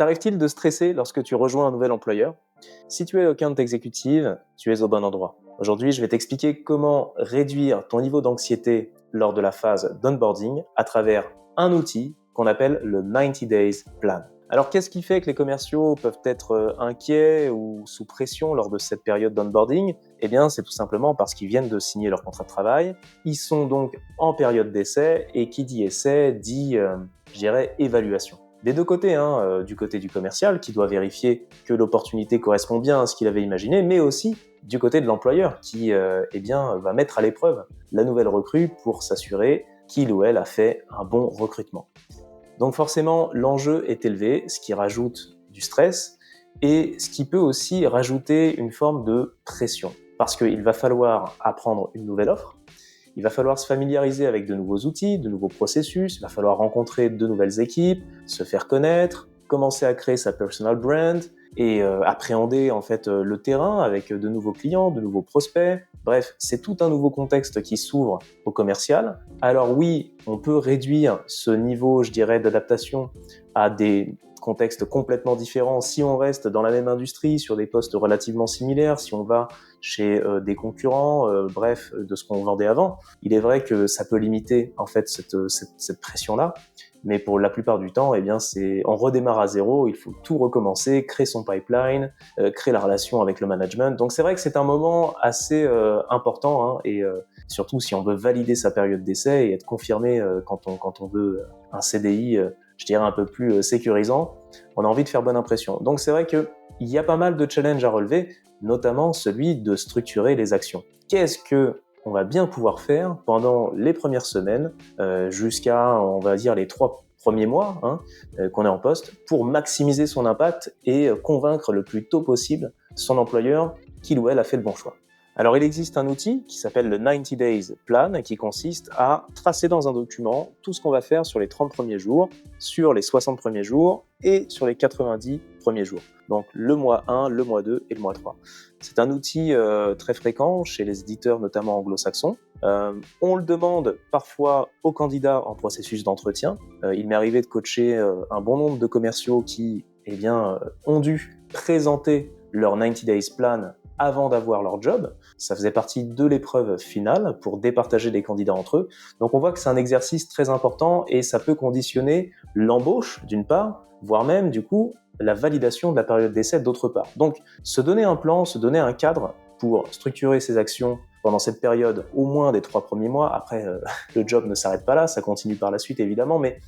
t'arrive-t-il de stresser lorsque tu rejoins un nouvel employeur? Si tu es account executive, tu es au bon endroit. Aujourd'hui, je vais t'expliquer comment réduire ton niveau d'anxiété lors de la phase d'onboarding à travers un outil qu'on appelle le 90 Days Plan. Alors, qu'est-ce qui fait que les commerciaux peuvent être inquiets ou sous pression lors de cette période d'onboarding? Eh bien, c'est tout simplement parce qu'ils viennent de signer leur contrat de travail. Ils sont donc en période d'essai et qui dit essai dit, je dirais, évaluation. Des deux côtés, du côté du commercial qui doit vérifier que l'opportunité correspond bien à ce qu'il avait imaginé, mais aussi du côté de l'employeur qui va mettre à l'épreuve la nouvelle recrue pour s'assurer qu'il ou elle a fait un bon recrutement. Donc forcément, l'enjeu est élevé, ce qui rajoute du stress et ce qui peut aussi rajouter une forme de pression parce qu'il va falloir apprendre une nouvelle offre. Il va falloir se familiariser avec de nouveaux outils, de nouveaux processus, il va falloir rencontrer de nouvelles équipes, se faire connaître, commencer à créer sa personal brand et appréhender en fait le terrain avec de nouveaux clients, de nouveaux prospects. Bref, c'est tout un nouveau contexte qui s'ouvre au commercial. Alors oui, on peut réduire ce niveau, je dirais, d'adaptation à des contextes complètement différents si on reste dans la même industrie, sur des postes relativement similaires, si on va chez des concurrents, bref, de ce qu'on vendait avant. Il est vrai que ça peut limiter en fait cette pression-là, mais pour la plupart du temps, eh bien, on redémarre à zéro, il faut tout recommencer, créer son pipeline, créer la relation avec le management. Donc c'est vrai que c'est un moment assez important et surtout si on veut valider sa période d'essai et être confirmé quand on veut un CDI, je dirais un peu plus sécurisant, on a envie de faire bonne impression. Donc c'est vrai qu'il y a pas mal de challenges à relever, notamment celui de structurer les actions. Qu'est-ce que on va bien pouvoir faire pendant les premières semaines jusqu'à, on va dire, les 3 premiers mois qu'on est en poste pour maximiser son impact et convaincre le plus tôt possible son employeur qu'il ou elle a fait le bon choix. Alors, il existe un outil qui s'appelle le 90 Days Plan qui consiste à tracer dans un document tout ce qu'on va faire sur les 30 premiers jours, sur les 60 premiers jours et sur les 90 premiers jours. Donc, le mois 1, le mois 2 et le mois 3. C'est un outil très fréquent chez les éditeurs, notamment anglo-saxons. On le demande parfois aux candidats en processus d'entretien. Il m'est arrivé de coacher un bon nombre de commerciaux qui ont dû présenter leur 90 Days Plan avant d'avoir leur job. Ça faisait partie de l'épreuve finale pour départager les candidats entre eux. Donc on voit que c'est un exercice très important et ça peut conditionner l'embauche d'une part, voire même du coup la validation de la période d'essai d'autre part. Donc se donner un plan, se donner un cadre pour structurer ses actions pendant cette période au moins des 3 premiers mois. Après, le job ne s'arrête pas là, ça continue par la suite évidemment, mais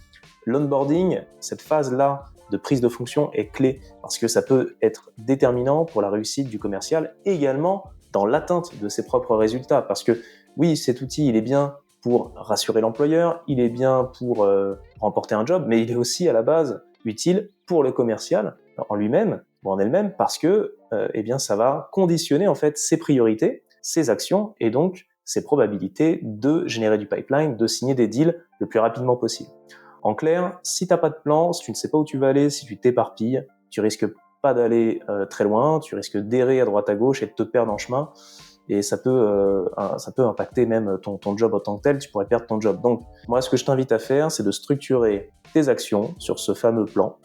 l'onboarding, cette phase-là de prise de fonction est clé parce que ça peut être déterminant pour la réussite du commercial, également dans l'atteinte de ses propres résultats. Parce que oui, cet outil, il est bien pour rassurer l'employeur, il est bien pour remporter un job, mais il est aussi à la base utile pour le commercial en lui-même ou en elle-même parce que ça va conditionner en fait ses priorités, ses actions et donc ses probabilités de générer du pipeline, de signer des deals le plus rapidement possible. En clair, si tu n'as pas de plan, si tu ne sais pas où tu vas aller, si tu t'éparpilles, tu risques pas d'aller très loin, tu risques d'errer à droite à gauche et de te perdre en chemin. Et ça peut impacter même ton job en tant que tel, tu pourrais perdre ton job. Donc moi, ce que je t'invite à faire, c'est de structurer tes actions sur ce fameux plan.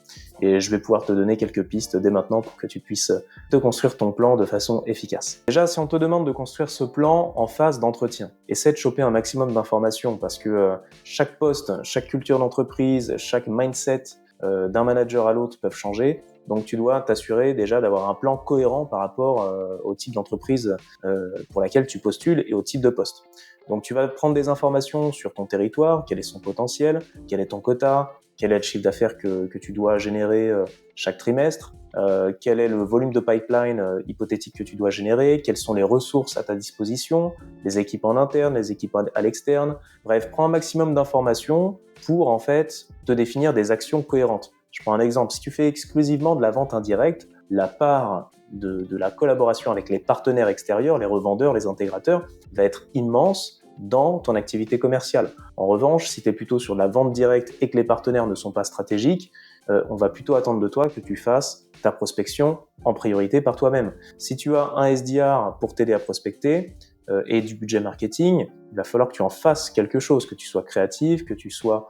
Et je vais pouvoir te donner quelques pistes dès maintenant pour que tu puisses te construire ton plan de façon efficace. Déjà, si on te demande de construire ce plan en phase d'entretien, essaie de choper un maximum d'informations parce que chaque poste, chaque culture d'entreprise, chaque mindset d'un manager à l'autre peuvent changer. Donc tu dois t'assurer déjà d'avoir un plan cohérent par rapport au type d'entreprise pour laquelle tu postules et au type de poste. Donc tu vas prendre des informations sur ton territoire, quel est son potentiel, quel est ton quota, quel est le chiffre d'affaires que tu dois générer chaque trimestre, quel est le volume de pipeline hypothétique que tu dois générer, quelles sont les ressources à ta disposition, les équipes en interne, les équipes à l'externe. Bref, prends un maximum d'informations pour en fait te définir des actions cohérentes. Je prends un exemple, si tu fais exclusivement de la vente indirecte, la part de la collaboration avec les partenaires extérieurs, les revendeurs, les intégrateurs, va être immense dans ton activité commerciale. En revanche, si tu es plutôt sur la vente directe et que les partenaires ne sont pas stratégiques, on va plutôt attendre de toi que tu fasses ta prospection en priorité par toi-même. Si tu as un SDR pour t'aider à prospecter et du budget marketing, il va falloir que tu en fasses quelque chose, que tu sois créatif, que tu sois,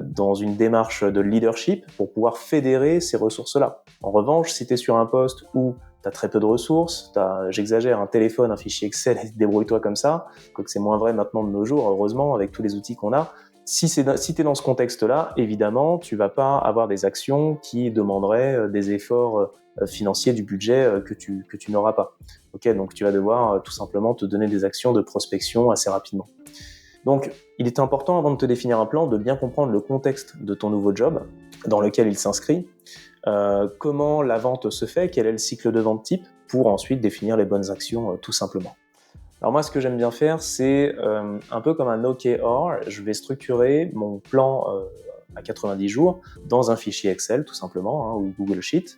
dans une démarche de leadership pour pouvoir fédérer ces ressources-là. En revanche, si tu es sur un poste où tu as très peu de ressources, j'exagère, un téléphone, un fichier Excel, et débrouille-toi comme ça, quoique c'est moins vrai maintenant de nos jours, heureusement, avec tous les outils qu'on a. Si tu es dans ce contexte-là, évidemment, tu vas pas avoir des actions qui demanderaient des efforts financiers du budget que tu n'auras pas. Okay, donc tu vas devoir tout simplement te donner des actions de prospection assez rapidement. Donc, il est important, avant de te définir un plan, de bien comprendre le contexte de ton nouveau job, dans lequel il s'inscrit, comment la vente se fait, quel est le cycle de vente type, pour ensuite définir les bonnes actions tout simplement. Alors moi, ce que j'aime bien faire, c'est un peu comme un OKR, je vais structurer mon plan à 90 jours dans un fichier Excel tout simplement, hein, ou Google Sheet,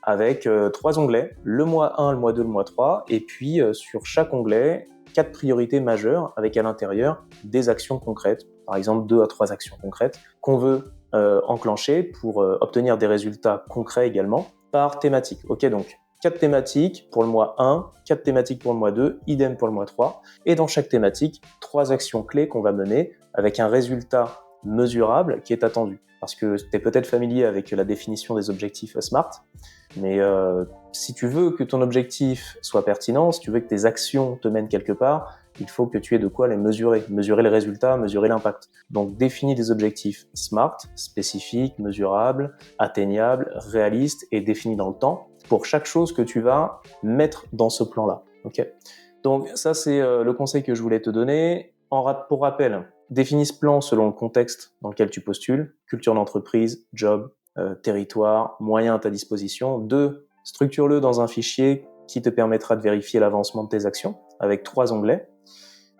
avec 3 onglets, le mois 1, le mois 2, le mois 3, et puis sur chaque onglet, 4 priorités majeures avec à l'intérieur des actions concrètes, par exemple 2 à 3 actions concrètes qu'on veut enclencher pour obtenir des résultats concrets également par thématique. Ok, donc 4 thématiques pour le mois 1, 4 thématiques pour le mois 2, idem pour le mois 3, et dans chaque thématique, 3 actions clés qu'on va mener avec un résultat mesurable qui est attendu. Parce que tu es peut-être familier avec la définition des objectifs SMART, mais si tu veux que ton objectif soit pertinent, si tu veux que tes actions te mènent quelque part, il faut que tu aies de quoi les mesurer les résultats, mesurer l'impact. Donc définis des objectifs SMART, spécifiques, mesurables, atteignables, réalistes et définis dans le temps pour chaque chose que tu vas mettre dans ce plan-là. Okay. Donc ça, c'est le conseil que je voulais te donner. Pour rappel, définis ce plan selon le contexte dans lequel tu postules, culture d'entreprise, job, territoire, moyens à ta disposition. 2, structure-le dans un fichier qui te permettra de vérifier l'avancement de tes actions avec 3 onglets.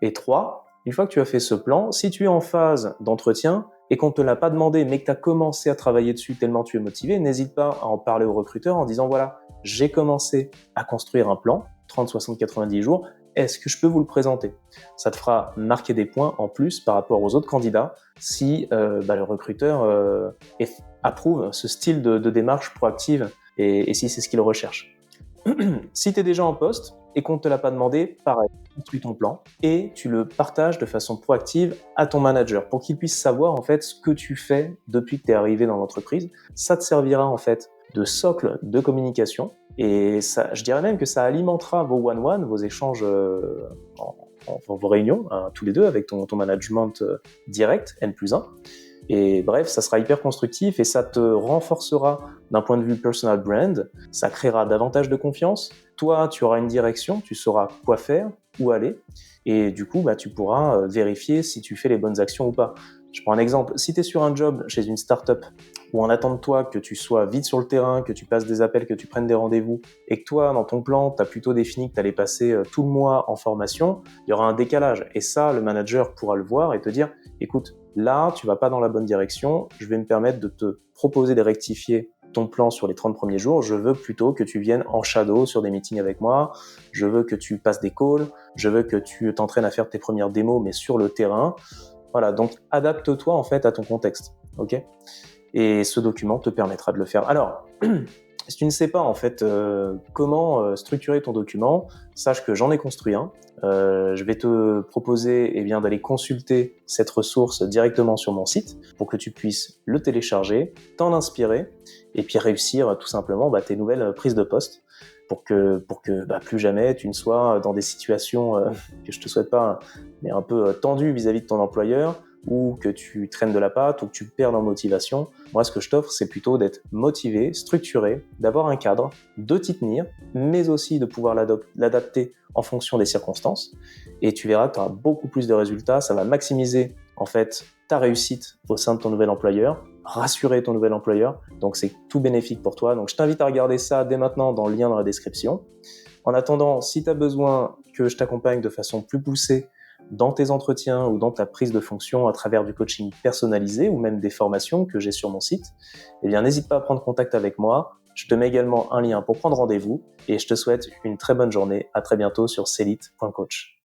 Et 3, une fois que tu as fait ce plan, si tu es en phase d'entretien et qu'on ne te l'a pas demandé, mais que tu as commencé à travailler dessus tellement tu es motivé, n'hésite pas à en parler au recruteur en disant voilà, j'ai commencé à construire un plan, 30, 60, 90 jours, est-ce que je peux vous le présenter? Ça te fera marquer des points en plus par rapport aux autres candidats si le recruteur approuve ce style de démarche proactive et si c'est ce qu'il recherche. Si tu es déjà en poste et qu'on ne te l'a pas demandé, pareil, construis ton plan et tu le partages de façon proactive à ton manager pour qu'il puisse savoir en fait ce que tu fais depuis que tu es arrivé dans l'entreprise. Ça te servira en fait de socle de communication et ça, je dirais même que ça alimentera vos one-one, vos échanges vos réunions, hein, tous les deux avec ton management direct, N+1. Et bref, ça sera hyper constructif et ça te renforcera d'un point de vue personal brand, ça créera davantage de confiance. Toi, tu auras une direction, tu sauras quoi faire, où aller, et du coup, tu pourras vérifier si tu fais les bonnes actions ou pas. Je prends un exemple, si tu es sur un job chez une startup où on attend de toi que tu sois vite sur le terrain, que tu passes des appels, que tu prennes des rendez-vous, et que toi, dans ton plan, tu as plutôt défini que tu allais passer tout le mois en formation, il y aura un décalage. Et ça, le manager pourra le voir et te dire, écoute, là, tu vas pas dans la bonne direction, je vais me permettre de te proposer de rectifier ton plan sur les 30 premiers jours, je veux plutôt que tu viennes en shadow sur des meetings avec moi, je veux que tu passes des calls, je veux que tu t'entraînes à faire tes premières démos, mais sur le terrain. Voilà, donc adapte-toi en fait à ton contexte, ok ? Et ce document te permettra de le faire. Alors, si tu ne sais pas en fait comment structurer ton document, sache que j'en ai construit un. Je vais te proposer d'aller consulter cette ressource directement sur mon site pour que tu puisses le télécharger, t'en inspirer et puis réussir tout simplement tes nouvelles prises de poste pour que plus jamais tu ne sois dans des situations que je te souhaite pas, mais un peu tendues vis-à-vis de ton employeur, ou que tu traînes de la patte, ou que tu perds en motivation. Moi, ce que je t'offre, c'est plutôt d'être motivé, structuré, d'avoir un cadre, de t'y tenir, mais aussi de pouvoir l'adapter en fonction des circonstances. Et tu verras que tu auras beaucoup plus de résultats. Ça va maximiser, en fait, ta réussite au sein de ton nouvel employeur, rassurer ton nouvel employeur. Donc, c'est tout bénéfique pour toi. Donc, je t'invite à regarder ça dès maintenant dans le lien dans la description. En attendant, si tu as besoin que je t'accompagne de façon plus poussée dans tes entretiens ou dans ta prise de fonction à travers du coaching personnalisé ou même des formations que j'ai sur mon site, n'hésite pas à prendre contact avec moi. Je te mets également un lien pour prendre rendez-vous et je te souhaite une très bonne journée. À très bientôt sur selite.coach.